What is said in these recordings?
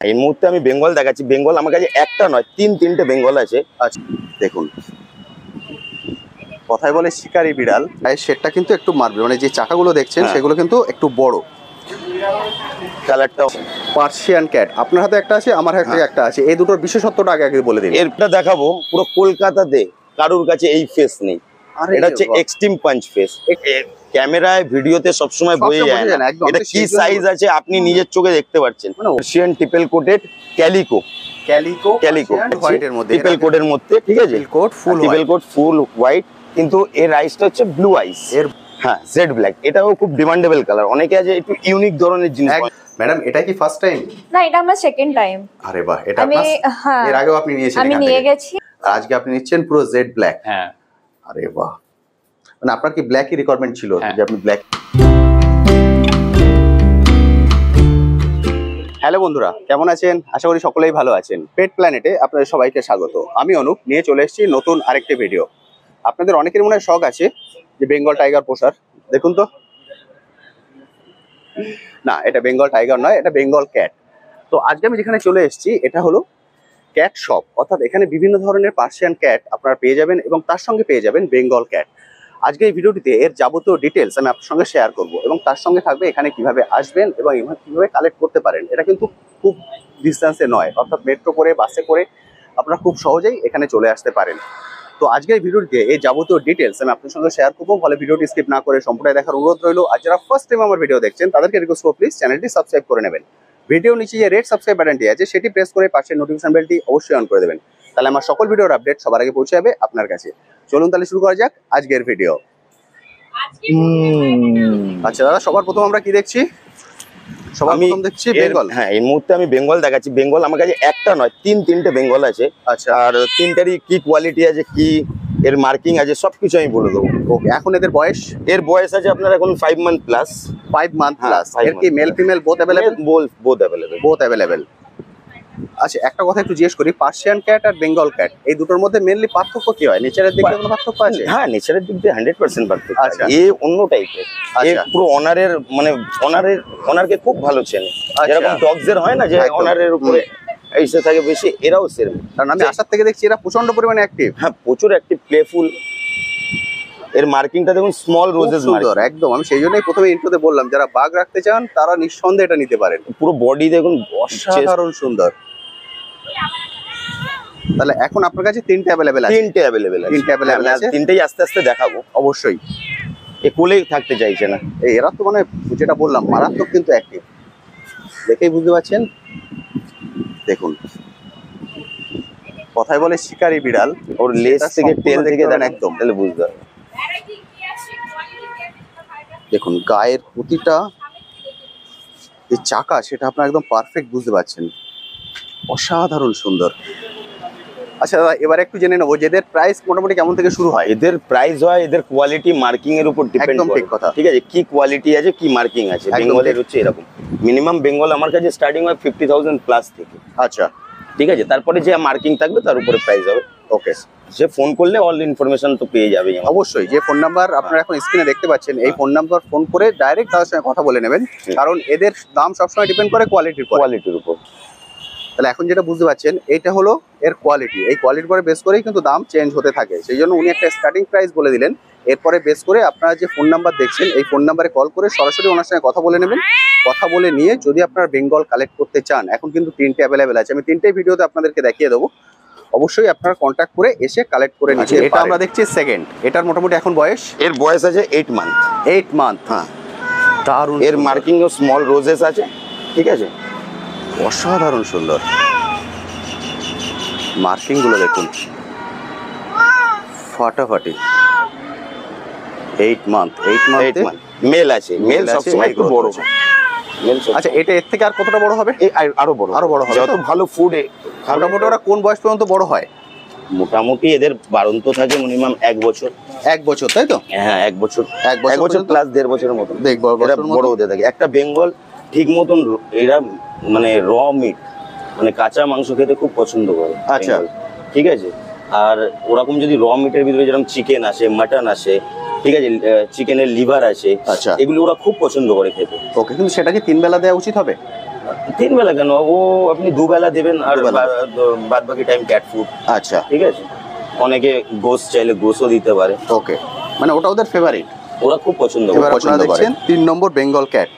এই মুহূর্তে আমি বেঙ্গল দেখাচ্ছি। বেঙ্গল আমার কাছে একটা নয়, তিনটে বেঙ্গল আছে। আচ্ছা দেখুন, কথায় বলে শিকারি বিড়াল, সেটটা কিন্তু একটু মারবে, মানে যে চাকাগুলো দেখছেন সেগুলো কিন্তু একটু বড়। কালারটা পার্সিয়ান ক্যাট আপনার হাতে একটা আছে, আমার হাতে একটা আছে, এই দুটোর বিশেষত্বটা আগে আগে বলে দিন। এরটা দেখাবো, পুরো কলকাতাতে কারোর কাছে এই ফেস নেই। এটা হচ্ছে এক্সট্রিম পাঞ্চ ফেস। ক্যামেরায় ভিডিওতে সবসময় বয়ে যায় না। এটা কি সাইজ আছে আপনি নিজের চোখে দেখতে পাচ্ছেন। পার্সিয়ান ট্রিপল কোটেড ক্যালিকো হোয়াইটের মধ্যে, ট্রিপল কোটের মধ্যে, ঠিক আছে, ট্রিপল কোট ফুল হোয়াইট, কিন্তু এর আইসটা হচ্ছে ব্লু আইস। এর হ্যাঁ জেড ব্ল্যাক, এটাও খুব ডিমান্ডেবল কালার। অনেকে আছে একটু ইউনিক ধরনের জিনিস। ম্যাডাম এটা কি ফার্স্ট টাইম? না, এটা আমার সেকেন্ড টাইম। আরে বাহ, এটা এর আগেও আপনি নিয়েছেন? আমি নিয়ে গেছি। আজকে আপনি নিচ্ছেন পুরো জেড ব্ল্যাক? হ্যাঁ। আরে বাহ, মানে আপনার কি ব্ল্যাকই রিকোয়ারমেন্ট ছিল যে আপনি ব্ল্যাক? হ্যালো বন্ধুরা, কেমন আছেন? আশা করি সকলেই ভালো আছেন। পেট প্ল্যানেটে আপনাদের সবাইকে স্বাগত। আমি অনুপ, নিয়ে চলে এসেছি নতুন আরেকটি ভিডিও। আপনাদের অনেকের মনে হয় শখ আছে যে বেঙ্গল টাইগার পোষার। দেখুন তো, না এটা বেঙ্গল টাইগার নয়, এটা বেঙ্গল ক্যাট। তো আজকে আমি যেখানে চলে এসেছি এটা হলো ক্যাট শপ, অর্থাৎ এখানে বিভিন্ন ধরনের পার্সিয়ান ক্যাট আপনারা পেয়ে যাবেন এবং তার সঙ্গে পেয়ে যাবেন বেঙ্গল ক্যাট। আজকে এই ভিডিওটিতে এর যাবতীয় ডিটেলস আমি আপনার সঙ্গে শেয়ার করব এবং তার সঙ্গে থাকবে এখানে কিভাবে আসবেন এবং কিভাবে কালেক্ট করতে পারেন। এটা কিন্তু খুব ডিস্টেন্সে নয়, অর্থাৎ মেট্রো করে বাসে করে আপনারা খুব সহজেই এখানে চলে আসতে পারেন। তো আজকে এই ভিডিওটিতে এই যাবতীয় ডিটেলস আমি আপনার সঙ্গে শেয়ার করবো, ফলে ভিডিওটি স্কিপ না করে সম্পূর্ণ দেখার অনুরোধ রইল। আর যারা ফার্স্ট টাইম আমার ভিডিও দেখছেন তাদেরকে রিকোয়েস্ট করব প্লিজ চ্যানেলটি সাবস্ক্রাইব করে নেবেন। ভিডিও নিচে যে রেড সাবস্ক্রাইব বাটনটি আছে সেটি প্রেস করে পাশের নোটিফিকেশন বেলটি অবশ্যই অন করে দেবেন, তাহলে আমার সকল ভিডিওর আপডেট সবার আগে পৌঁছে যাবে আপনার কাছে। চলুন তাহলে শুরু করা যাক আজকের ভিডিও। আচ্ছা দাদা, সবার প্রথম আমরা কি দেখছি? সবার প্রথম দেখছি বেঙ্গল। হ্যাঁ, এই মুহূর্তে আমি বেঙ্গল দেখাচ্ছি। বেঙ্গল আমার কাছে একটা নয়, তিনটে বেঙ্গল আছে। আচ্ছা, আর তিনটারই কি কোয়ালিটি আছে, কি এর মার্কিং আছে, সবকিছু আমি বলে দেবো। ওকে, এখন এদের বয়স? এর বয়স আছে আপনার এখন 5 মান্থ প্লাস। 5 month plus. এর কি male female both available? Both available. আচ্ছা, একটা কথা একটু জিজ্ঞেস করি, পার্সিয়ান ক্যাট আর বেঙ্গল ক্যাট এই দুটোর মধ্যে মেইনলি পার্থক্য কি হয়? নেচারের দিক থেকে কোনো পার্থক্য আছে? হ্যাঁ, নেচারের দিক দিয়ে 100% পার্থক্য। আচ্ছা, এ অন্য টাইপের। এ পুরো অনারের, মানে অনারকে খুব ভালো চেনে। যেরকম ডগস এর হয় না যে অনারের উপরে এইসে থাকে বেশি, এরাও সেরকম। কারণ আমি আসার থেকে দেখছি এরা প্রচন্ড পরিমাণে অ্যাক্টিভ। হ্যাঁ, প্রচুর অ্যাক্টিভ, প্লেফুল। এর মার্কিংটা দেখুন, স্মল রোজেস সুন্দর একদম। আমি সেই জন্যই প্রথমে ইন্ট্রোতে বললাম যারা বাঘ রাখতে চান তারা নিঃসন্দেহে এটা নিতে পারেন। পুরো বডি দেখুন অসাধারণ সুন্দর। তাহলে এখন আপনার কাছে তিনটে অ্যাভেলেবেল আছে? তিনটে অ্যাভেলেবেল আছে। তিনটেই আস্তে আস্তে দেখাবো অবশ্যই। এ কোলেই থাকতে চাইছে না। এরা তো মানে যেটা বললাম মারাত্মক কিন্তু অ্যাক্টিভ, দেখেই বুঝতে পারছেন। দেখুন, কথায় বলে শিকারি বিড়াল, ওর লেজ থেকে টেল থেকে একদম তাহলে বুঝতে হবে। দেখুন গায়ের প্রতিটা যে চাকা সেটা আপনারা একদম পারফেক্ট বুঝতে পারছেন, অসাধারণ সুন্দর। আচ্ছা দাদা, এবার একটু জেনে নেবো যে এদের প্রাইস মোটামুটি কেমন থেকে শুরু হয়? এদের প্রাইস হয় এদের কোয়ালিটি মার্কিং এর উপর ডিপেন্ড করে। ঠিক কথা, ঠিক আছে, কি কোয়ালিটি আছে, কি মার্কিং আছে। বেঙ্গলের হচ্ছে এরকম মিনিমাম বেঙ্গল আমার কাছে স্টার্টিং হয় 50,000 প্লাস থেকে। আচ্ছা ঠিক আছে, তারপরে যে মার্কিং থাকবে তার উপরে প্রাইস হবে। ওকে, সে ফোন করলে অল ইনফরমেশন তো পেয়ে যাবে। অবশ্যই, যে ফোন নাম্বার আপনারা এখন স্ক্রিনে দেখতে পাচ্ছেন এই ফোন নাম্বার ফোন করে ডাইরেক্ট তাদের সঙ্গে কথা বলে নেবেন, কারণ এদের দাম সবসময় ডিপেন্ড করে কোয়ালিটির উপর। তাহলে এখন যেটা বুঝতে পারছেন এইটা হলো এর কোয়ালিটি। এই কোয়ালিটির পরে বেস করেই কিন্তু দাম চেঞ্জ হতে থাকে। সেই জন্য উনি একটা স্টার্টিং প্রাইস বলে দিলেন। এরপরে বেস করে আপনারা যে ফোন নাম্বার দেখছেন এই ফোন নাম্বারে কল করে সরাসরি ওনার সঙ্গে কথা বলে নেবেন। কথা বলে নিয়ে যদি আপনারা বেঙ্গল কালেক্ট করতে চান, এখন কিন্তু তিনটে অ্যাভেলেবেল আছে। আমি তিনটেই ভিডিওতে আপনাদেরকে দেখিয়ে দেবো, অবশ্যই আপনারা কন্ট্যাক্ট করে এসে কালেক্ট করে নিচ্ছেন। এটা আমরা দেখছি সেকেন্ড। এটার মোটামুটি এখন বয়স? এর বয়স আছে 8 মান্থ। 8 মান্থ, হ্যাঁ দারুণ। এর মার্কিং ও স্মল রোজেস আছে। ঠিক আছে, অসাধারণ সুন্দর মার্কিং গুলো দেখুন, ফাটাফাটি। 8 মান্থ মেল আছে। মেল সবসময় একটু বড়। আচ্ছা, এটা এর থেকে আর কতটা বড় হবে? আরো বড় হবে। যত ভালো ফুড। মোটামুটি ওরা কোন বয়স পর্যন্ত বড় হয়? মোটামুটি এদের বাড়ন্ত থাকে মিনিমাম 1 বছর। 1 বছর, তাই তো? হ্যাঁ, 1 বছর প্লাস 1.5 বছরের মতো বড় হতে থাকে। একটা বেঙ্গল ঠিক মতন এরা মানে র মিট, মানে কাঁচা মাংস খেতে খুব পছন্দ করে। আচ্ছা, ঠিক আছে। আর ওরকম যদি র মিটের ভিতরে যেরকম চিকেন আসে, মাটন আসে, ঠিক আছে, চিকেনের লিভার আছে, আচ্ছা, এগুলো ওরা খুব পছন্দ করে খেতে। ওকে, কিন্তু সেটা কি 3 বেলা দেওয়া উচিত হবে? তিন বেলা কেন, ও আপনি দুবেলা দেবেন আর বাদ বাকি টাইম ক্যাট ফুড। আচ্ছা, ঠিক আছে। অনেকে গোস চাইলে গোসও দিতে পারে। ওকে, মানে ওটা ওদের ফেভারিট, ওরা খুব পছন্দ করে। এবার আপনারা দেখছেন 3 নম্বর বেঙ্গল ক্যাট।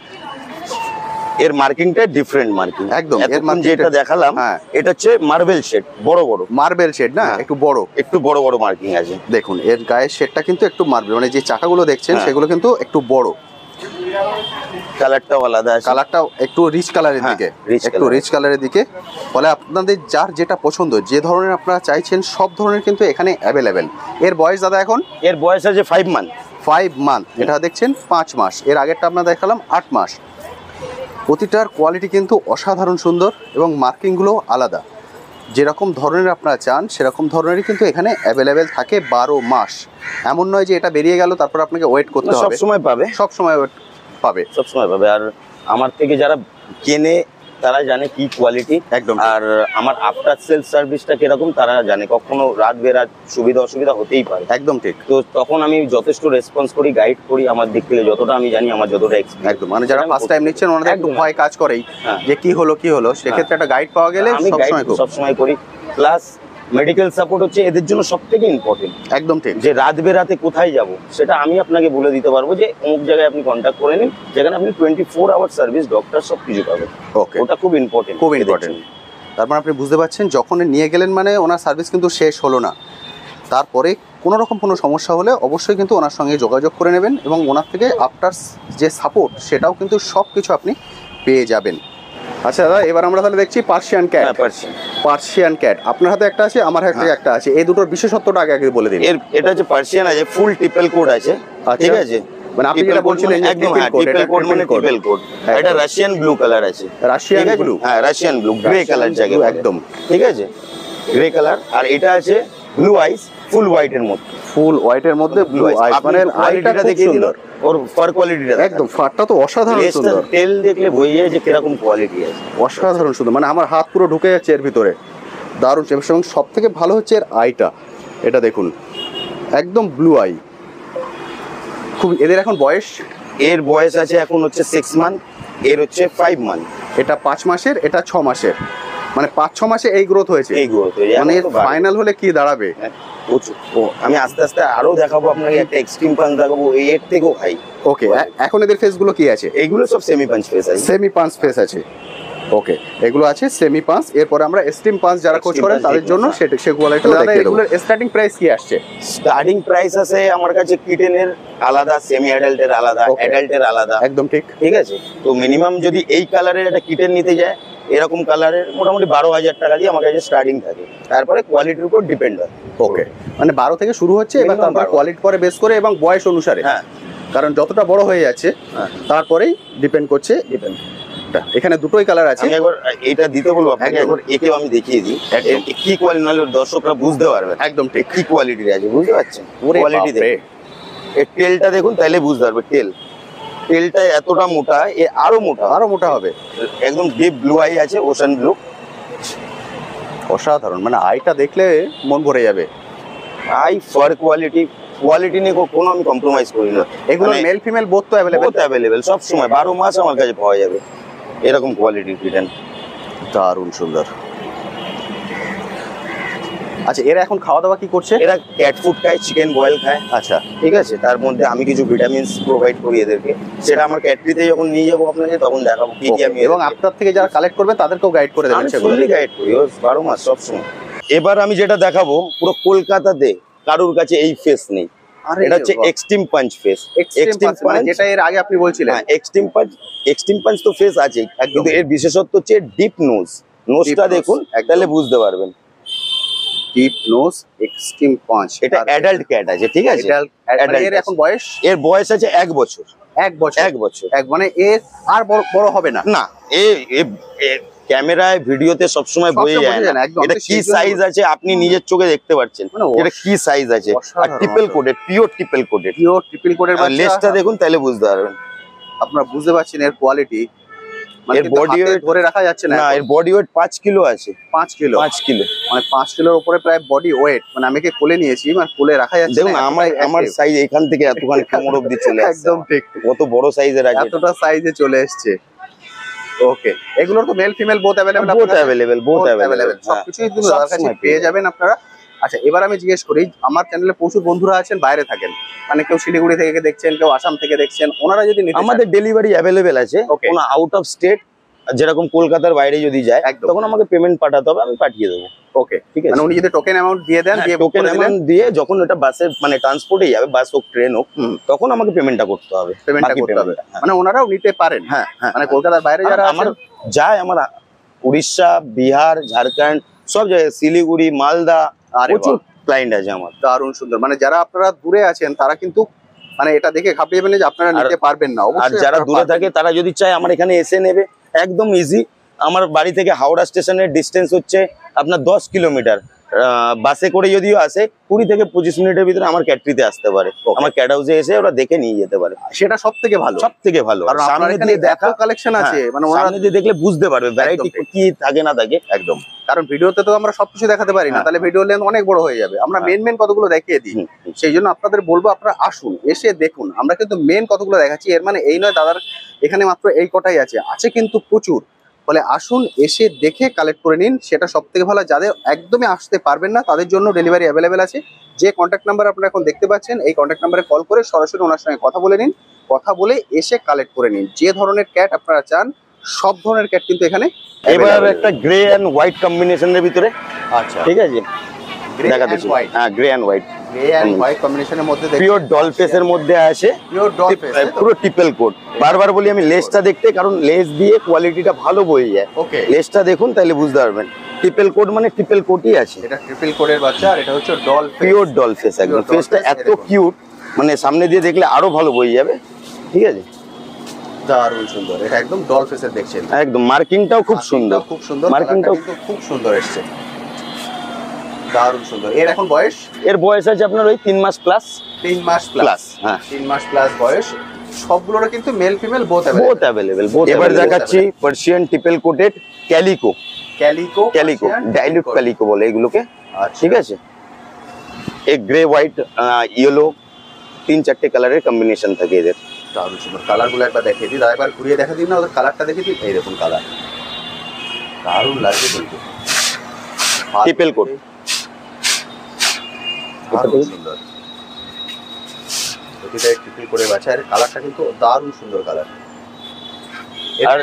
এর মার্কিংটা ডিফারেন্ট মার্কিং একদম। এর মানে যেটা দেখালাম এটা হচ্ছে মার্বেল শেড, বড় বড় মার্বেল শেড না, একটু বড় বড় মার্কিং আছে। দেখুন এর গায়ের শেডটা কিন্তু একটু মার্বেল, মানে যে চাকাগুলো দেখছেন সেগুলো কিন্তু একটু বড়। কালারটাও আলাদা আছে, কালারটাও একটু রিচ কালারের দিকে, একটু রিচ কালারের দিকে। ফলে আপনাদের যার যেটা পছন্দ, যে ধরনের আপনারা চাইছেন সব ধরনের কিন্তু এখানে অ্যাভেলেবেল। এর বয়স দাদা এখন? এর বয়স আছে 5 মান্থ। 5 মান্থ। এটা দেখছেন 5 মাস। এর আগেরটা আপনারা দেখালাম 8 মাস। প্রতিটার কোয়ালিটি কিন্তু অসাধারণ সুন্দর এবং মার্কিংগুলো আলাদা। যেরকম ধরনের আপনারা চান সেরকম ধরনেরই কিন্তু এখানে অ্যাভেলেবেল থাকে 12 মাস। এমন নয় যে এটা বেরিয়ে গেল তারপর আপনাকে ওয়েট করতে হবে, সব সময় পাবে, সব সময় ওয়েট পাবে, সব সময় পাবে। আর আমার থেকে যারা কেনে তারা জানে কি কোয়ালিটি, একদম। আর আমার আফটার সেল সার্ভিসটা কিরকম তারা জানে। কখনো রাত বেরাত সুবিধা অসুবিধা হতেই পারে, একদম ঠিক। তো তখন আমি যথেষ্ট রেসপন্স করি, গাইড করি আমার দিক থেকে যতটা আমি জানি, আমার যতটা এক্সপিরিয়েন্স। একদম, মানে যারা ফার্স্ট টাইম নিচ্ছেন ওনাদের একটু ভয় কাজ করেই যে কি হলো, সেক্ষেত্রে একটা গাইড পাওয়া গেলে আমি সব সময় করি। প্লাস মেডিকেল সাপোর্ট হচ্ছে এদের জন্য সবথেকে ইম্পর্টেন্ট। একদম ঠিক। যে রাত বেরাতে কোথায় যাব সেটা আমি আপনাকে বলে দিতে পারবো, যে অমুক জায়গায় আপনি কন্ট্যাক্ট করে নিন, যেখানে আপনি 24 আওয়ার সার্ভিস, ডক্টর সব কিছু পাবেন। ওকে, ওটা খুব ইম্পর্টেন্ট, খুব ইম্পর্টেন্ট। তারপর আপনি বুঝতে পারছেন যখন নিয়ে গেলেন মানে ওনার সার্ভিস কিন্তু শেষ হলো না। তারপরে কোনো রকম কোনো সমস্যা হলে অবশ্যই কিন্তু ওনার সঙ্গে যোগাযোগ করে নেবেন এবং ওনার থেকে আফটার যে সাপোর্ট সেটাও কিন্তু সব কিছু আপনি পেয়ে যাবেন। আচ্ছা দাদা, এবার আমরা তাহলে দেখছি পার্সিয়ান ক্যাট। পার্সিয়ান ক্যাট আপনার হাতে একটা আছে, আমার হাতে একটা আছে। এই দুটোর বিশেষত্বটা আগে বলে দিন। এটা হচ্ছে পার্সিয়ান আছে, ফুল টিপেল কোড আছে। ঠিক আছে, মানে আপনি যেটা বলছিলেন একদম টিপেল কোড, মানে টিপেল কোড। এটা রাশিয়ান ব্লু কালার আছে। Russian blue? হ্যাঁ, রাশিয়ান ব্লু, গ্রে কালার জায়গা একদম। ঠিক আছে, গ্রে কালার। আর এটা আছে ব্লু আইস, ফুল হোয়াইটের মধ্যে। ফুল হোয়াইটের মধ্যে ব্লু আইস, মানে আইটা দেখিয়ে দিল। ওর ফার কোয়ালিটিটা একদম, ফারটা তো অসাধারণ সুন্দর। তেল দেখলে বোঝা যায় যে কিরকম কোয়ালিটি আছে। অসাধারণ সুন্দর, মানে আমার হাত পুরো ঢুকে যাচ্ছে এর ভিতরে। দারুণ। এবং সব থেকে ভালো হচ্ছে এর আইটা, এটা দেখুন একদম ব্লু আই। খুব। এদের এখন বয়স? এর বয়স আছে এখন হচ্ছে 6 মান্থ, এর হচ্ছে 5 মান্থ। এটা 5 মাসের, এটা 6 মাসের, মানে 5-6 মাসে এই গ্রোথ হয়েছে। এই গ্রোথ মানে ফাইনাল হলে কি দাঁড়াবে? ও আমি আস্তে আস্তে আরো দেখাবো আপনাকে, একটা এক্সট্রিম পাঞ্চ দেখাবো, এর থেকেও হাই। ওকে, এখন এদের ফেস গুলো কি আছে? এইগুলো সব সেমি পাঞ্চ ফেস আছে। সেমি পাঞ্চ ফেস আছে, ওকে। এগুলো আছে সেমি পাঞ্চ। এরপরে আমরা এক্সট্রিম পাঞ্চ যারা কোচ করেন তাদের জন্য সে কোয়ালিটি দেখিয়ে দেব। এগুলোর স্টার্টিং প্রাইস কি আসছে? স্টার্টিং প্রাইস আছে আমার কাছে কিটেনের আলাদা, সেমি অ্যাডাল্টের আলাদা, অ্যাডাল্টের আলাদা। একদম ঠিক। ঠিক আছে, তো মিনিমাম যদি এই কালারের একটা কিটেন নিতে যায়, এরকম কালারের মোটামুটি 12,000 টাকা দিয়ে আমার কাছে স্টার্টিং থাকে। তারপরে কোয়ালিটির উপর ডিপেন্ড হয়। ওকে, মানে 12 থেকে শুরু হচ্ছে, এবার তারপর কোয়ালিটি পরে বেস করে এবং বয়স অনুসারে। হ্যাঁ, কারণ যতটা বড় হয়ে যাচ্ছে তারপরেই ডিপেন্ড করছে। এখানে দুটোই কালার আছে। আমি একবার এটা দিতে বলবো আপনাকে, একবার একেও আমি দেখিয়ে দিই কি কোয়ালিটি, নাহলে দর্শকরা বুঝতে পারবে। একদম ঠিক, কি কোয়ালিটির আছে বুঝতে পারছেন? কোয়ালিটি দেখুন, এর টেলটা দেখুন, তাহলে বুঝতে পারবে। টেলটা এতটা মোটা, এ আরো মোটা হবে। একদম ডিপ ব্লু আই আছে, ওশান ব্লু। অসাধারণ, মানে আইটা দেখলে মন ভরে যাবে। আই ফার কোয়ালিটি নিয়ে কোনো আমি কম্প্রোমাইজ করি না। এগুলো মেল ফিমেল বোথ তো অ্যাভেলেবেল সব সময়, 12 মাস আমার কাছে পাওয়া যাবে এরকম কোয়ালিটির কিটেন। দারুণ সুন্দর। আচ্ছা, এরা এখন খাওয়া দাওয়া কি করছে? এরা ক্যাট ফুড খায়, চিকেন বয়েল খায়। আচ্ছা, ঠিক আছে, তার মধ্যে আমি কিছু ভিটামিনস প্রোভাইড করি এদেরকে, সেটা আমার ক্যাটরিতে যখন নিয়ে যাবো আপনাকে তখন দেখাবো কি কি আমি। এবং আপনার থেকে যারা কালেক্ট করবে তাদেরকেও গাইড করে দেবেন? আমি ফুললি গাইড করি, 12 মাস সব সময়। এবার আমি যেটা দেখাবো, পুরো কলকাতাতে কারোর কাছে এই ফেস নেই। এটা হচ্ছে extreme punch face. Extreme punch, যেটা এর আগে আপনি বলছিলেন। হ্যাঁ, এক্সট্রিম পাঞ্চ তো ফেস আছে, কিন্তু এর বিশেষত্ব হচ্ছে ডিপ নোজটা দেখুন, তাহলে বুঝতে পারবেন। Deep nose extreme punch. এটা অ্যাডাল্ট ক্যাট আছে, ঠিক আছে। এর এখন বয়স? এর বয়স আছে 1 বছর। 1 বছর? 1 বছর। মানে এর আর বড় হবে না? না, ক্যামেরায় ভিডিওতে সবসময় বোঝা যায় না এটা কি সাইজ আছে, আপনি নিজের চোখে দেখতে পাচ্ছেন এটা কি সাইজ আছে। আর triple coated, pure triple coated. লেজটা দেখুন, তাহলে বুঝতে পারবেন। আপনারা বুঝতে পারছেন এর কোয়ালিটি। এর বডি ওয়েট ধরে রাখা যাচ্ছে না। এর বডি ওয়েট 5 কিলো আছে। 5 কিলো? 5 কিলো, মানে 5 কিলোর উপরে প্রায় বডি ওয়েট। মানে আমি কে কোলে নিয়েছি, মানে কোলে রাখা যাচ্ছে না। দেখুন আমার সাইজ এখান থেকে এতখানি কোমর অবধি চলে আসছে। একদম ঠিক, কত বড় সাইজের আছে, এতটা সাইজে চলে এসেছে। ওকে, এগুলোর তো male female both available, both available সবকিছুই কিন্তু তার কাছে পেয়ে যাবেন আপনারা। আচ্ছা, এবার আমি জিজ্ঞেস করি, আমার চ্যানেলে প্রচুর বন্ধুরা আছেন বাইরে থাকেন, মানে কেউ শিলিগুড়ি থেকে দেখছেন, কেউ আসাম থেকে দেখছেন, ওনারা যদি নিতে চান, আমাদের ডেলিভারি अवेलेबल আছে। কোনো আউট অফ স্টেট যেরকম কলকাতার বাইরে যদি যায় তখন আমাকে পেমেন্ট পাঠাতে হবে, আমি পাঠিয়ে দেবো। ওকে, ঠিক আছে। মানে উনি যদি টোকেন অ্যামাউন্ট দিয়ে দেন, টোকেন অ্যামাউন্ট দিয়ে যখন ওটা বাসে মানে ট্রান্সপোর্টে যাবে, বাস হোক ট্রেন হোক, তখন আমাকে পেমেন্টটা করতে হবে। মানে ওনারাও নিতে পারেন। হ্যাঁ, মানে কলকাতার বাইরে যারা আমার যায়, আমার উড়িষ্যা, বিহার, ঝাড়খণ্ড সব জায়গায়, শিলিগুড়ি, মালদা, প্রচুর ক্লায়েন্ট আছে আমার। দারুণ সুন্দর। মানে যারা আপনারা দূরে আছেন তারা কিন্তু মানে এটা দেখে ঘাবড়িয়ে যে আপনারা নিতে পারবেন না। আর যারা দূরে থাকে তারা যদি চায় আমার এখানে এসে নেবে, একদম ইজি। আমার বাড়ি থেকে হাওড়া স্টেশনের ডিস্টেন্স হচ্ছে আপনার 10 কিলোমিটার। বাসে করে যদিও আসে 20 থেকে 25 মিনিটের ভিতরে আমার ক্যাটরিতে আসতে পারে, আমার ক্যাট হাউসে এসে ওরা দেখে নিয়ে যেতে পারে। সেটা সব থেকে ভালো, সব থেকে ভালো। সামনে দিয়ে দেখা কালেকশন আছে, মানে সামনে দিয়ে দেখলে বুঝতে পারবে ভ্যারাইটি কি থাকে না থাকে। একদম, কারণ ভিডিওতে তো আমরা সবকিছু দেখাতে পারি না, তাহলে ভিডিও লেন্থ অনেক বড় হয়ে যাবে। আমরা মেন কতগুলো দেখিয়ে দিই, সেই জন্য আপনাদের বলবো আপনারা আসুন, এসে দেখুন। আমরা কিন্তু মেন কতগুলো দেখাচ্ছি, এর মানে এই নয় দাদার এখানে মাত্র এই কটাই আছে কিন্তু প্রচুর। বলে আসুন, এসে দেখে কালেক্ট করে নিন, সেটা সব থেকে ভালো। যাদের একদমই আসতে পারবেন না তাদের জন্য ডেলিভারি অ্যাভেলেবেল আছে। যে কন্ট্যাক্ট নাম্বার আপনারা এখন দেখতে পাচ্ছেন, এই কন্ট্যাক্ট নাম্বারে কল করে সরাসরি ওনার সঙ্গে কথা বলে নিন, কথা বলে এসে কালেক্ট করে নিন। যে ধরনের ক্যাট আপনারা চান সব ধরনের ক্যাট কিন্তু এখানে। এবার একটা গ্রে এন্ড হোয়াইট কম্বিনেশনের ভিতরে, আচ্ছা ঠিক আছে, দেখা দিচ্ছি। হ্যাঁ, grey and white, grey and white কম্বিনেশনের মধ্যে পিওর ডল ফেসের মধ্যে আছে, পিওর ডল ফেস, পুরো ট্রিপল কোট। বারবার বলি আমি লেসটা দেখতে, কারণ লেস দিয়ে কোয়ালিটিটা ভালো বয়ে যায়। ওকে, লেসটা দেখুন তাহলে বুঝতে পারবেন। ট্রিপল কোট মানে ট্রিপল কোটই আছে। এটা ট্রিপল কোটের বাচ্চা, আর এটা হচ্ছে doll face, pure doll face. একদম ফেসটা এত কিউট, মানে সামনে দিয়ে দেখলে আরো ভালো বয়ে যাবে। ঠিক আছে, দারুণ সুন্দর। এটা একদম ডল ফেসের দেখছেন, একদম মার্কিংটাও খুব সুন্দর, খুব সুন্দর। মার্কিংটাও খুব সুন্দর এসেছে, দারুণ সুন্দর। এর এখন বয়স? এর বয়স আছে আপনার ওই 3 মাস প্লাস। 3 মাস প্লাস, হ্যাঁ 3 মাস প্লাস বয়স। সবগুলোর কিন্তু মেল ফিমেল বোথ अवेलेबल। এবার দেখাচ্ছি Persian triple coated calico. Dilute calico বলে এগুলোকে। ঠিক আছে, এক গ্রে হোয়াইট ইয়েলো, 3-4টে কালারের কম্বিনেশন থাকে এদের। দারুণ সুন্দর। কালারগুলো একবার দেখিয়ে দিই, একবার ঘুরিয়ে দেখা দিন না, ওদের কালারটা দেখে দিন। এই দেখুন কালার, দারুণ লাগছে কিন্তু। ট্রিপল কোট, দারুণ সুন্দর। এটা ট্রিপল করে বাচ্চা, আর কালারটা কিন্তু দারুণ সুন্দর কালার। আর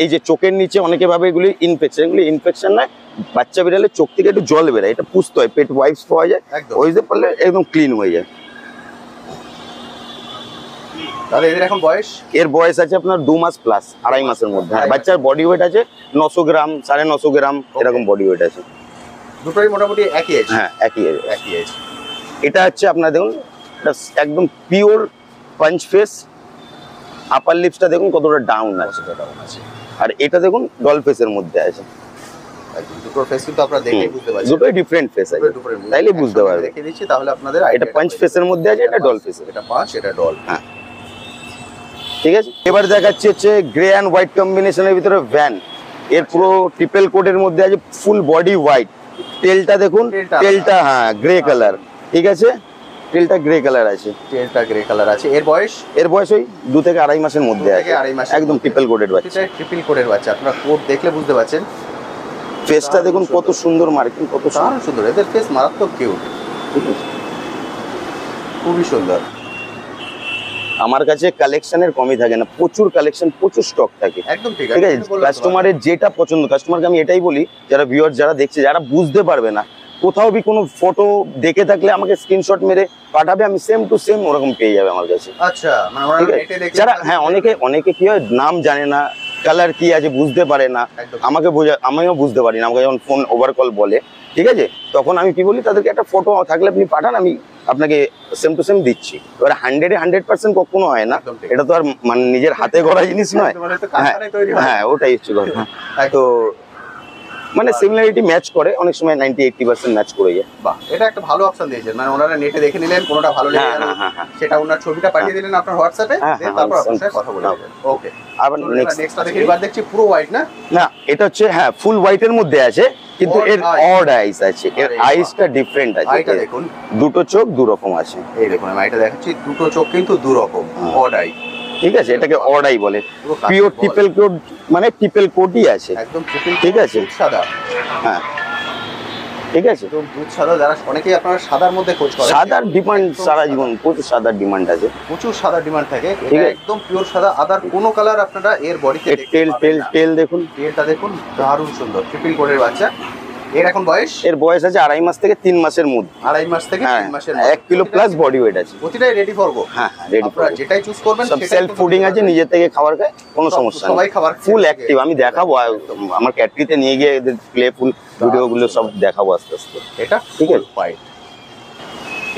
এই যে চোখের নিচে অনেকে ভাবে এগুলি ইনফেকশন, এগুলি ইনফেকশন নয়। বাচ্চা বেরালে চোখ থেকে একটু জল বেরায়, এটা পুষতে হয়, পেট ওয়াইপস পাওয়া যায়, ওই যে পড়লে একদম ক্লিন হয়ে যায়। তাহলে এদের এখন বয়স? এর বয়স আছে আপনার 2 মাস প্লাস, 2.5 মাসের মধ্যে। হ্যাঁ, বাচ্চার বডি ওয়েট আছে 900 গ্রাম, 950 গ্রাম এরকম বডি ওয়েট আছে। দুটোই মোটামুটি একই এজ? হ্যাঁ, একই এজ। এটা হচ্ছে আপনার দেখুন, এটা একদম পিওর পাঞ্চ ফেস। আপার লিপসটা দেখুন কতটা ডাউন আছে, আর এটা দেখুন ডল ফেসের মধ্যে আছে। দুটোর ফেস কিন্তু আপনারা দেখে বুঝতে পারছেন, দুটোই ডিফারেন্ট ফেস আছে, তাইলে বুঝতে পারবেন। দেখে দিচ্ছি তাহলে আপনাদের। এটা পাঞ্চ ফেসের মধ্যে আছে, এটা ডল ফেস। এটা পাঁচ, এটা ডল। হ্যাঁ, ঠিক আছে। এবার দেখাচ্ছি হচ্ছে গ্রে এন্ড হোয়াইট কম্বিনেশনের ভিতরে ভ্যান। এর পুরো ট্রিপল কোটের মধ্যে আছে, ফুল বডি হোয়াইট। টেলটা দেখুন, টেলটা হ্যাঁ গ্রে কালার। ঠিক আছে, টেলটা গ্রে কালার আছে, টেলটা গ্রে কালার আছে। এর বয়স? এর বয়স ওই 2 থেকে 2.5 মাসের মধ্যে আছে, একদম ট্রিপল কোটেড বাচ্চা। এটা ট্রিপল কোটেড বাচ্চা, আপনারা কোট দেখলে বুঝতে পারছেন। ফেসটা দেখুন কত সুন্দর, মার্কিং কত সুন্দর। এদের ফেস মারাত্মক কিউট, খুবই সুন্দর। আমার কাছে কালেকশনের কমই থাকে না, প্রচুর কালেকশন, প্রচুর স্টক থাকে। একদম ঠিক আছে। কাস্টমারের যেটা পছন্দ, কাস্টমারকে আমি এটাই বলি, যারা ভিউয়ার যারা দেখছে, যারা বুঝতে পারবে না, কোথাও বি কোনো ফটো দেখে থাকলে আমাকে স্ক্রিনশট মেরে পাঠাবে, আমি সেম টু সেম ওরকম পেয়ে যাবে আমার কাছে। আচ্ছা, মানে ওরা নেটে দেখে যারা, হ্যাঁ, অনেকে কি হয় নাম জানে না, কালার কি আছে বুঝতে পারে না, আমিও বুঝতে পারি না। আমাকে যখন ফোন ওভার কল বলে, ঠিক আছে, তখন আমি কি বলি, তাদেরকে একটা ফটো থাকলে আপনি পাঠান, আমি আপনাকে সেম টু সেম দিচ্ছি। এবার 100% কখনো হয় না, এটা তো আর মানে নিজের হাতে গড়া জিনিস নয়। হ্যাঁ, ওটাই হচ্ছে কথা। তো মানে সিমিলারিটি ম্যাচ করে, অনেক সময় 90-80% ম্যাচ করে যায়। বাহ, এটা একটা ভালো অপশন দিয়েছেন। মানে ওনারা নেটে দেখে নিলেন, কোনটা ভালো লেগে গেল, সেটা ওনার ছবিটা পাঠিয়ে দিলেন আপনার হোয়াটসঅ্যাপে, তারপর আপনার সাথে কথা বলে নেবেন। ওকে, আবার নেক্সটটা দেখি। এবার দেখছি পুরো হোয়াইট না? না, এটা হচ্ছে হ্যাঁ ফুল হোয়াইটের মধ্যে আছে, কিন্তু এর অড আইস আছে, এর আইসটা ডিফারেন্ট আছে। এটা দেখুন, দুটো চোখ দু রকম আছে। এই দেখুন, আমি এটা দেখাচ্ছি, দুটো চোখ কিন্তু দু রকম, অড আই। ঠিক আছে, এটাকে অডাই বলে। পিওর ট্রিপল কোট, মানে ট্রিপল কোটই আছে একদম, ঠিক আছে, সাদা। হ্যাঁ ঠিক আছে, একদম দুধ সাদা। যারা অনেকেই আপনারা সাদার মধ্যে খোঁজ করেন, সাদার ডিমান্ড সারা জীবন, প্রচুর সাদার ডিমান্ড আছে, প্রচুর সাদা ডিমান্ড থাকে। ঠিক আছে, একদম পিওর সাদা, আদার কোনো কালার আপনারা এর বডিতে টেল টেল টেল দেখুন, টেলটা দেখুন, দারুণ সুন্দর। ট্রিপল কোটের বাচ্চা। এর এখন বয়স, এর বয়স আছে 2.5 মাস থেকে 3 মাসের মধ্যে, 2.5 মাস থেকে 3 মাসের মধ্যে। 1 কিলো প্লাস বডি ওয়েট আছে, প্রতিটাই রেডি ফর গো। হ্যাঁ রেডি ফর আপনারা যেটাই চুজ করবেন সব সেলফ ফুডিং আছে, নিজে থেকে খাবার খায়, কোনো সমস্যা নেই, সবাই খাবার ফুল অ্যাক্টিভ। আমি দেখাবো আমার ক্যাটরিতে নিয়ে গিয়ে এদের প্লে ফুল ভিডিও গুলো সব দেখাবো আস্তে আস্তে। এটা ঠিক আছে, হোয়াইট,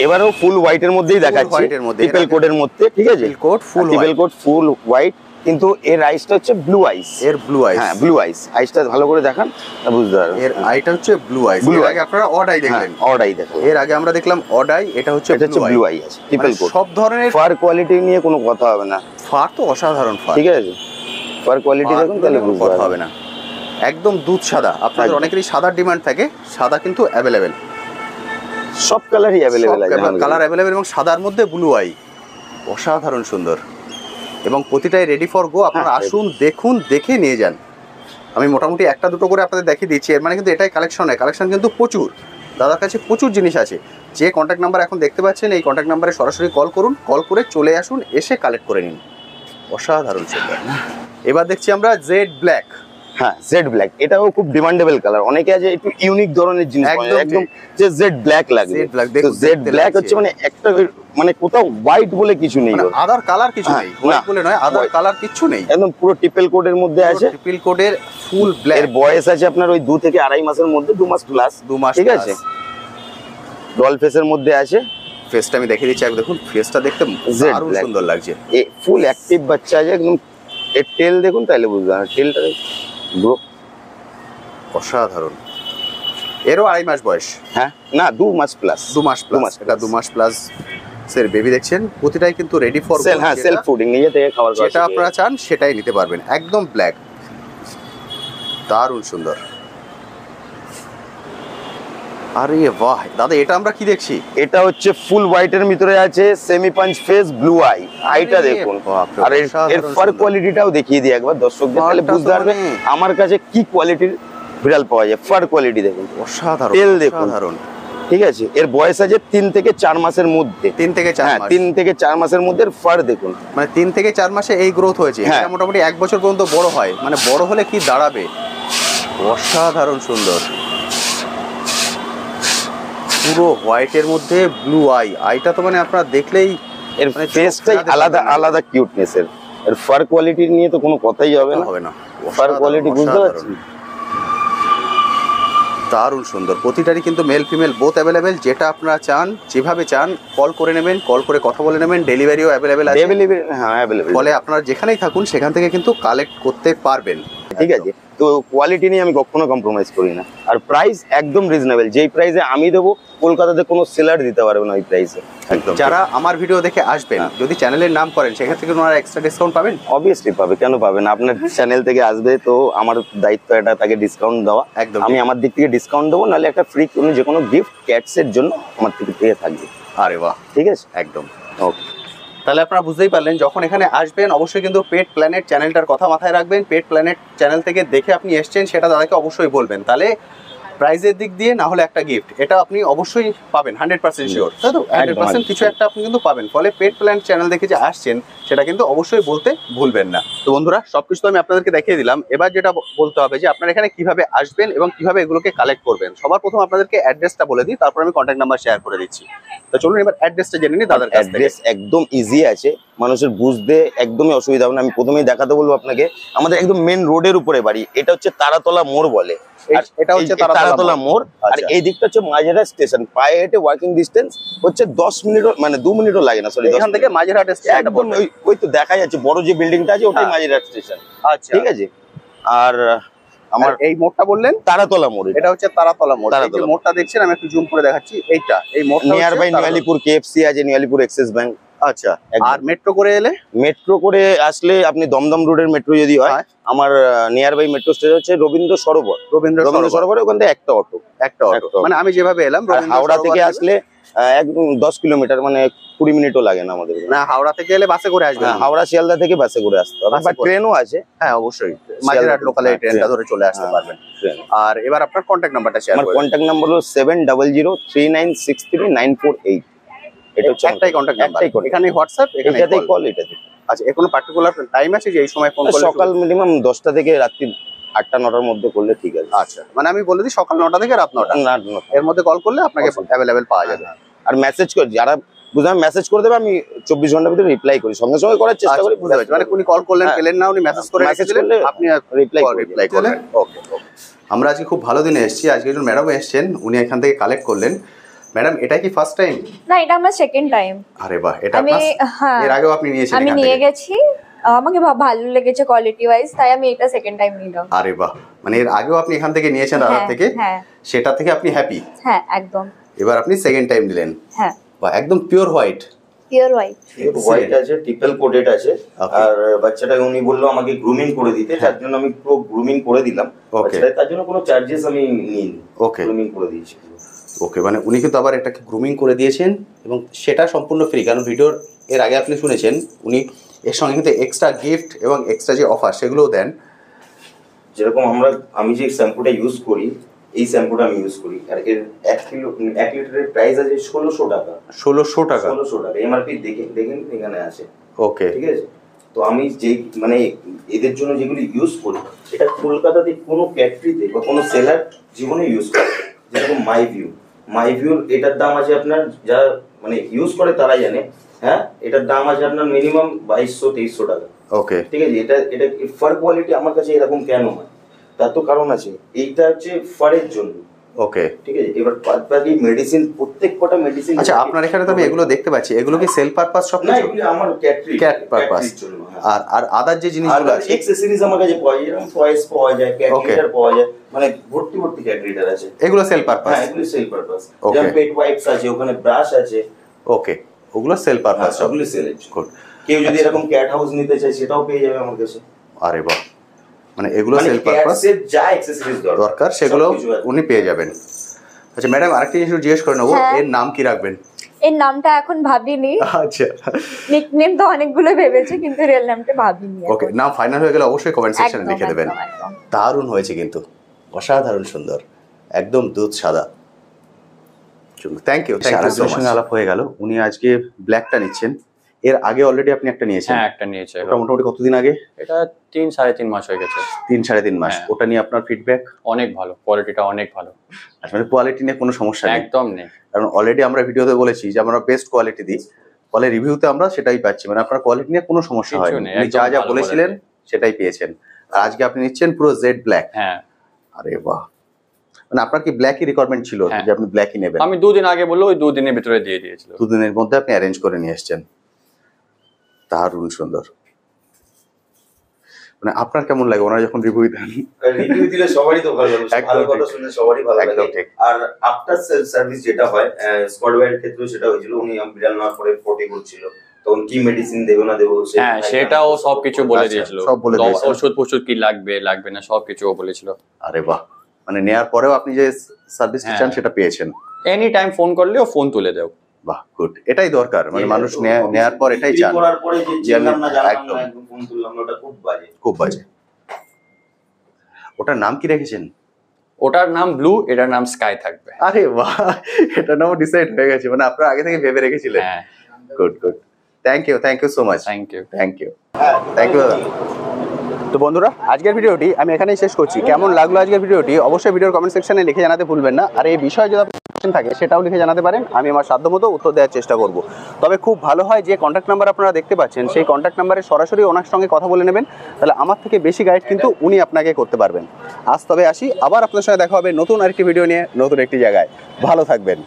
এবারেও ফুল হোয়াইটের মধ্যেই দেখাচ্ছি, হোয়াইটের মধ্যে, ট্রিপল কোটের মধ্যে, ঠিক আছে, coat full triple coat full white, কিন্তু এর আইসটা হচ্ছে ব্লু আইস, এর ব্লু আইস, হ্যাঁ ব্লু আইস, আইসটা ভালো করে দেখান না বুঝতে পারবেন। এর আইটা হচ্ছে ব্লু আইস। Blue এর eye। আগে আপনারা অড আই দেখলেন, অড আই দেখো, এর আগে আমরা দেখলাম অড আই, এটা হচ্ছে ব্লু আই আছে, ট্রিপল কোট। সব ধরনের ফার কোয়ালিটি নিয়ে কোনো কথা হবে না, ফার তো অসাধারণ ফার, ঠিক আছে, ফার কোয়ালিটি দেখুন তাহলে বুঝতে কথা হবে পারবেন। না। একদম দুধ সাদা। আপনাদের একদম। অনেকেরই সাদার ডিমান্ড থাকে, সাদা কিন্তু অ্যাভেলেবেল, সব কালারই অ্যাভেলেবেল আছে, কালার অ্যাভেলেবেল, এবং সাদার মধ্যে ব্লু আই, অসাধারণ সুন্দর। এবং প্রতিটাই রেডি ফর গো। আপনারা হ্যাঁ, আসুন, দেখুন, দেখে নিয়ে যান। আমি মোটামুটি একটা দুটো করে আপনাদের দেখিয়ে দিচ্ছি, এর মানে কিন্তু এটাই কালেকশন নয়, কালেকশন কিন্তু প্রচুর। দাদার কাছে প্রচুর জিনিস আছে। যে কন্ট্যাক্ট নাম্বার এখন দেখতে পাচ্ছেন, এই কন্ট্যাক্ট নাম্বারে সরাসরি কল করুন, কল করে চলে আসুন, এসে কালেক্ট করে নিন। অসাধারণ সুন্দর। এবার দেখছি আমরা জেড ব্ল্যাক। হ্যাঁ জেড ব্ল্যাক, এটাও খুব ডিমান্ডেবল কালার, অনেকে আছে একটু ইউনিক ধরনের জিনিস পায়, একদম একদম যে জেড ব্ল্যাক লাগে, জেড ব্ল্যাক দেখুন, জেড ব্ল্যাক হচ্ছে মানে একটা, মানে কোথাও হোয়াইট বলে কিছু নেই, আদার কালার কিছু হ্যাঁ, নেই, হোয়াইট না, বলে নয়, আদার white। কালার কিছু নেই, একদম পুরো ট্রিপল কোটের মধ্যে আছে, ট্রিপল কোডের ফুল ব্ল্যাক। এর বয়স আছে আপনার ওই 2 থেকে 2.5 মাসের মধ্যে, 2 মাস প্লাস, 2 মাস ঠিক আছে, ডল ফেসের মধ্যে আছে। ফেসটা আমি দেখিয়ে দিচ্ছি, দেখুন ফেসটা দেখতে দারুণ black। সুন্দর লাগছে, এ ফুল অ্যাক্টিভ বাচ্চা আছে একদম। এর টেল দেখুন তাহলে বুঝতে পারবেন, টেলটা ব্রো অসাধারণ। এরও 2.5 মাস বয়স, হ্যাঁ না 2 মাস প্লাস, 2 মাস প্লাস, এটা 2 মাস প্লাস স্যার বেবি দেখছেন। প্রতিটাই কিন্তু রেডি ফর সেল, হ্যাঁ সেলফ ফুডিং, নিজে থেকে খাবার খাওয়া যেটা আপনারা চান সেটাই নিতে পারবেন। একদম ব্ল্যাক, দারুণ সুন্দর। আরে বাহ দাদা, এটা আমরা কি দেখছি? এটা হচ্ছে ফুল হোয়াইটের ভিতরে আছে, semi punch face, blue eye, আইটা দেখুন, আর এর ফার কোয়ালিটিটাও দেখিয়ে দিই একবার দর্শকদের, তাহলে বুঝতে পারবেন আমার কাছে কি কোয়ালিটির বিড়াল পাওয়া যায়। ফার কোয়ালিটি দেখুন, অসাধারণ, তেল দেখুন, অসাধারণ, ঠিক আছে। এর বয়স আছে 3 থেকে 4 মাসের মধ্যে, 3 থেকে 4 হ্যাঁ মাস, 3 থেকে 4 মাসের মধ্যে ফার দেখুন, মানে 3 থেকে 4 মাসে এই গ্রোথ হয়েছে। হ্যাঁ। এটা মোটামুটি 1 বছর পর্যন্ত বড় হয়, মানে বড় হলে কি দাঁড়াবে। অসাধারণ সুন্দর, পুরো হোয়াইটের মধ্যে ব্লু আই, আইটা তো মানে আপনারা দেখলেই এর মানে ফেসটাই আলাদা আলাদা কিউটনেস। এর ফার কোয়ালিটি নিয়ে তো কোনো কথাই হবে না, ফার কোয়ালিটি বুঝতে পারছেন, দারুণ সুন্দর। প্রতিটারই কিন্তু মেল ফিমেল বোথ অ্যাভেলেবেল, যেটা আপনারা চান যেভাবে চান কল করে নেবেন, কল করে কথা বলে নেবেন, ডেলিভারিও অ্যাভেলেবেল আছে, হ্যাঁ অ্যাভেলেবেল, ফলে আপনারা যেখানেই থাকুন সেখান থেকে কিন্তু কালেক্ট করতে পারবেন, ঠিক আছে। তো কোয়ালিটি নিয়ে আমি কখনো কম্প্রোমাইজ করি না, আর প্রাইস একদম রিজনেবল, যেই প্রাইসে আমি দেবো কলকাতাতে কোনো সেলার দিতে পারবে না ওই প্রাইসে, একদম। যারা আমার ভিডিও দেখে আসবেন, যদি চ্যানেলের নাম করেন সেখান থেকে ওনারা এক্সট্রা ডিসকাউন্ট পাবেন, অবভিয়াসলি পাবে, কেন পাবে না? আপনার চ্যানেল থেকে আসবে তো আমার দায়িত্ব এটা তাকে ডিসকাউন্ট দেওয়া, একদম। আমি আমার দিক থেকে ডিসকাউন্ট দেবো, নাহলে একটা ফ্রি কোনো যে কোনো গিফট ক্যাটসের জন্য আমার থেকে থাকবে। আরে বাহ, ঠিক আছে, একদম। ওকে, তাহলে আপনারা বুঝতেই পারলেন, যখন এখানে আসবেন অবশ্যই কিন্তু পেট প্ল্যানেট চ্যানেলটার কথা মাথায় রাখবেন। পেট প্ল্যানেট চ্যানেল থেকে দেখে আপনি এসছেন সেটা দাদাকে অবশ্যই বলবেন, তাহলে প্রাইজের দিক দিয়ে না হলে একটা গিফট এটা আপনি অবশ্যই পাবেন, 100% শিওর, তাই তো? 100% কিছু একটা আপনি কিন্তু পাবেন। ফলে পেট প্ল্যানেট চ্যানেল দেখে যে আসছেন সেটা কিন্তু অবশ্যই বলতে ভুলবেন না। তো বন্ধুরা, সবকিছু তো আমি আপনাদেরকে দেখিয়ে দিলাম, এবার যেটা বলতে হবে যে আপনারা এখানে কিভাবে আসবেন এবং কিভাবে এগুলোকে কালেক্ট করবেন। সবার প্রথম আপনাদেরকে অ্যাড্রেসটা বলে দিই, তারপর আমি কন্ট্যাক্ট নাম্বার শেয়ার করে দিচ্ছি। তো চলুন এবার অ্যাড্রেসটা জেনে নিই দাদার কাছ থেকে। অ্যাড্রেস একদম ইজি আছে, মানুষের বুঝতে একদমই অসুবিধা হবে না। আমি প্রথমেই দেখাতে বলবো আপনাকে, আমাদের একদম মেন রোডের উপরে বাড়ি, এটা হচ্ছে তারাতলা মোড় বলে, এটা হচ্ছে তারাতলা মোড়, আর আচ্ছা। এই দিকটা হচ্ছে মাঝেরহাট স্টেশন, পায়ে হেঁটে ওয়াকিং ডিস্টেন্স হচ্ছে 10 মিনিট, মানে 2 মিনিটও লাগে না, সরি, এখান থেকে মাঝেরহাট স্টেশন একদম ওই তো দেখা যাচ্ছে বড় যে বিল্ডিংটা আছে ওটাই মাঝেরহাট স্টেশন, আচ্ছা, ঠিক আছে। আর আমার এই মোড়টা বললেন তারাতলা মোড়, এটা হচ্ছে তারাতলা মোড়। এই যে তারাতলা মোড়টা দেখছেন আমি একটু জুম করে দেখাচ্ছি, এইটা এই মোড়টা নিয়ার বাই নিয়ালিপুর কেএফসি আছে, নিয়ালিপুর এক্সিস ব্যাংক, আচ্ছা, আর মেট্রো করে এলে? মেট্রো করে আসলে আপনি দমদম রোডের মেট্রো যদি হয়, আমার নিয়ার বাই মেট্রো স্টেশন হচ্ছে রবীন্দ্র সরোবর। রবীন্দ্র সরোবরে ওখান থেকে একটা অটো। মানে আমি যেভাবে এলাম হাওড়া থেকে আসলে একদম 10 কিলোমিটার, মানে 20 মিনিটও লাগে না আমাদের। না, হাওড়া থেকে এলে বাসে করে আসবে? হাওড়া শিয়ালদা থেকে বাসে করে আসতে হবে, বা ট্রেনও আছে। হ্যাঁ অবশ্যই, মাঝেরহাট লোকালে ট্রেনটা ধরে চলে আসতে পারবেন। আর এবার আপনার কন্ট্যাক্ট নাম্বারটা শেয়ার করুন। আমার কন্ট্যাক্ট নাম্বার হলো 7003963948। এটা হচ্ছে একটাই কন্ট্যাক্ট নাম্বার। এখানে হোয়াটসঅ্যাপ, এটাতেই কল, এটাতে। আচ্ছা, কোনো পার্টিকুলার টাইম আছে যে এই সময় ফোন করলে? সকাল মিনিমাম 10টা থেকে রাত্রি 8টা-9টার মধ্যে করলে ঠিক আছে। আচ্ছা, মানে আমি বলে দিই সকাল 9টা থেকে রাত 9টা এর মধ্যে কল করলে আপনাকে অ্যাভেলেবেল পাওয়া যাবে। আর মেসেজ করে যারা বুঝলাম মেসেজ করে দেবে, আমি 24 ঘন্টার ভিতরে রিপ্লাই করি, সঙ্গে সঙ্গে করার চেষ্টা করি। মানে উনি কল করলেন, পেলেন না, উনি মেসেজ করে দিলে আপনি রিপ্লাই করলেন। ওকে, আমরা আজকে খুব ভালো দিনে এসেছি। আজকে একজন ম্যাডাম এসেছেন, উনি এখান থেকে কালেক্ট করলেন। ম্যাডাম, এটা কি ফার্স্ট টাইম? না, এটা আমার সেকেন্ড টাইম। আরে বাহ, এটা এর আগেও আপনি নিয়েছেন? আমি নিয়ে গেছি, আমাকে ভালো লেগেছে কোয়ালিটি ওয়াইজ, তাই আমি এটা সেকেন্ড টাইম নিলাম। আরে বাহ, মানে এর আগেও আপনি এখান থেকে নিয়েছেন দাদা থেকে? হ্যাঁ। সেটা থেকে আপনি হ্যাপি? হ্যাঁ, একদম। এবার আপনি সেকেন্ড টাইম নিলেন? হ্যাঁ। বাহ, একদম pure white. Pure white. White আছে, ট্রিপল কোটেড আছে। আর বাচ্চাটাকে উনি বললো আমাকে গ্রুমিং করে দিতে, তার জন্য আমি পুরো গ্রুমিং করে দিলাম। তার জন্য কোনো চার্জেস আমি নিইনি। ওকে, গ্রুমিং করে দিয়েছি। ওকে, মানে উনি কিন্তু আবার এটাকে গ্রুমিং করে দিয়েছেন এবং সেটা সম্পূর্ণ ফ্রি। কারণ ভিডিওর এর আগে আপনি শুনেছেন উনি এর সঙ্গে কিন্তু এক্সট্রা গিফট এবং এক্সট্রা যে অফার সেগুলোও দেন। যেরকম আমি যে শ্যাম্পুটা ইউজ করি, এই শ্যাম্পুটা আমি ইউজ করি, আর এর 1 লিটারের প্রাইস আছে 1600 টাকা। 1600 টাকা? 1600 টাকা এমআরপি দেখেন এখানে আছে। ওকে, ঠিক আছে। তো আমি যে মানে এদের জন্য যেগুলো ইউজ করি, এটা কলকাতাতে কোনো ফ্যাক্টরিতে বা কোনো সেলার জীবনে ইউজ করে। যেরকম মাই ভিউ এটার দাম আছে আপনার, যারা মানে ইউজ করে তারাই জানে। হ্যাঁ, এটার দাম আছে আপনার মিনিমাম 2200-2300 টাকা। ওকে, ঠিক আছে। এটা ফার কোয়ালিটি আমার কাছে এরকম কেন হয়, তার তো কারণ আছে। এইটা হচ্ছে ফারের জন্য। ওকে, ঠিক আছে। এবার পার্পলি মেডিসিন, প্রত্যেক কটা মেডিসিন। আচ্ছা, আপনার এখানে তো আমি এগুলো দেখতে পাচ্ছি, এগুলো কি সেল পারপাস সব? না, এগুলো আমার ক্যাট পারপাস জন্য। আর আদার যে জিনিসগুলো আছে, অ্যাকসেসরিজ আমার কাছে পাওয়া যায়, যেরকম টয়েস পাওয়া যায়, ক্যাট লিটার পাওয়া যায়, মানে ভর্তি ক্যাট লিটার আছে। এগুলো সেল পারপাস? হ্যাঁ, এগুলো সেল পারপাস। যেমন পেট ওয়াইপস আছে, ওখানে ব্রাশ আছে। ওকে, ওগুলো সেল পারপাস সবগুলো সেল। গুড। কেউ যদি এরকম ক্যাট হাউস নিতে চায় সেটাও পেয়ে যাবে আমার কাছে। আরে বাহ, মানে এগুলো সেল পারপাস, যা অ্যাকসেসরিজ দরকার সেগুলো উনি পেয়ে যাবেন। আচ্ছা ম্যাডাম, আরেকটা জিনিস জিজ্ঞেস করে নেবো, এর নাম কি রাখবেন? এর নামটা এখন ভাবিনি। আচ্ছা, নিকনেম তো অনেকগুলো ভেবেছি, কিন্তু রিয়েল নামটা ভাবিনি। ওকে, নাম ফাইনাল হয়ে গেলে অবশ্যই কমেন্ট সেকশনে লিখে দেবেন। দারুণ হয়েছে কিন্তু, অসাধারণ সুন্দর, একদম দুধ সাদা। Thank you so much. আলাপ হয়ে গেল, উনি আজকে ব্ল্যাকটা নিচ্ছেন। এর আগে অলরেডি আপনি একটা নিয়েছেন? হ্যাঁ, একটা নিয়েছি। ওটা মোটামুটি কতদিন আগে? এটা 3-3.5 মাস হয়ে গেছে। 3-3.5 মাস। ওটা নিয়ে আপনার ফিডব্যাক? অনেক ভালো, কোয়ালিটিটা অনেক ভালো। আসলে কোয়ালিটি নিয়ে কোনো সমস্যা নেই? একদম নেই। কারণ অলরেডি আমরা ভিডিওতে বলেছি যে আমরা বেস্ট কোয়ালিটি দিই, ফলে রিভিউতে আমরা সেটাই পাচ্ছি। মানে আপনার কোয়ালিটি নিয়ে কোনো সমস্যা হয়নি, যা যা বলেছিলেন সেটাই পেয়েছেন। আর আজকে আপনি নিচ্ছেন পুরো জেড ব্ল্যাক। হ্যাঁ। আরে বাহ, মানে আপনার কি ব্ল্যাকই রিকোয়ারমেন্ট ছিল যে আপনি ব্ল্যাকই নেবেন? আমি 2 দিন আগে বললো, ওই 2 দিনের ভিতরে দিয়ে দিয়েছিল। 2 দিনের মধ্যে আপনি অ্যারেঞ্জ করে নিয়ে এসেছেন। দারুণ সুন্দর। মানে আপনার কেমন লাগে ওনারা যখন রিভিউ দেন? রিভিউ দিলে সবারই তো ভালো লাগে, ভালো কথা শুনলে সবারই ভালো লাগে। আর আফটার সার্ভিস যেটা হয়, স্কোয়াড ওয়্যারের ক্ষেত্রে সেটা হয়েছিল, উনি বিড়াল নেওয়ার পরে পটি করছিল, তখন কি মেডিসিন দেবো না দেবো, হ্যাঁ সেটাও সবকিছু বলে দিয়েছিল। সব বলে দিয়েছিল, ওষুধ কি লাগবে না সবকিছু বলেছিল। আরে বাহ, মানে নেয়ার পরেও আপনি যে সার্ভিস চান সেটা পেয়েছেন। এনি টাইম ফোন করলেও ফোন তুলে দাও। বাহ, গুড। এটাই দরকার, মানে মানুষ নেয়ার পর এটাই চান। করার পরে যে জানলাম না একদম ফোন তুললাম না, ওটা খুব বাজে। ওটার নাম কি রেখেছেন? ওটার নাম ব্লু, এটার নাম স্কাই থাকবে। আরে বাহ, এটার নাম ডিসাইড হয়ে গেছে, মানে আপনারা আগে থেকে ভেবে রেখেছিলেন। হ্যাঁ, good. Thank you so much. Thank you. তো বন্ধুরা, আজকের ভিডিওটি আমি এখানেই শেষ করছি। কেমন লাগলো আজকের ভিডিওটি অবশ্যই ভিডিওর কমেন্ট সেকশনে লিখে জানাতে ভুলবেন না। আর এই বিষয়ে যদি কোশ্চেন থাকে সেটাও লিখে জানাতে পারেন, আমি আমার সাধ্যমতো উত্তর দেওয়ার চেষ্টা করব। তবে খুব ভালো হয় যে কন্ট্যাক্ট নাম্বার আপনারা দেখতে পাচ্ছেন, সেই কন্ট্যাক্ট নাম্বারে সরাসরি ওনার সঙ্গে কথা বলে নেবেন, তাহলে আমার থেকে বেশি গাইড কিন্তু উনি আপনাকে করতে পারবেন। আজ তবে আসি, আবার আপনার সঙ্গে দেখা হবে নতুন আরেকটি ভিডিও নিয়ে, নতুন একটি জায়গায়। ভালো থাকবেন।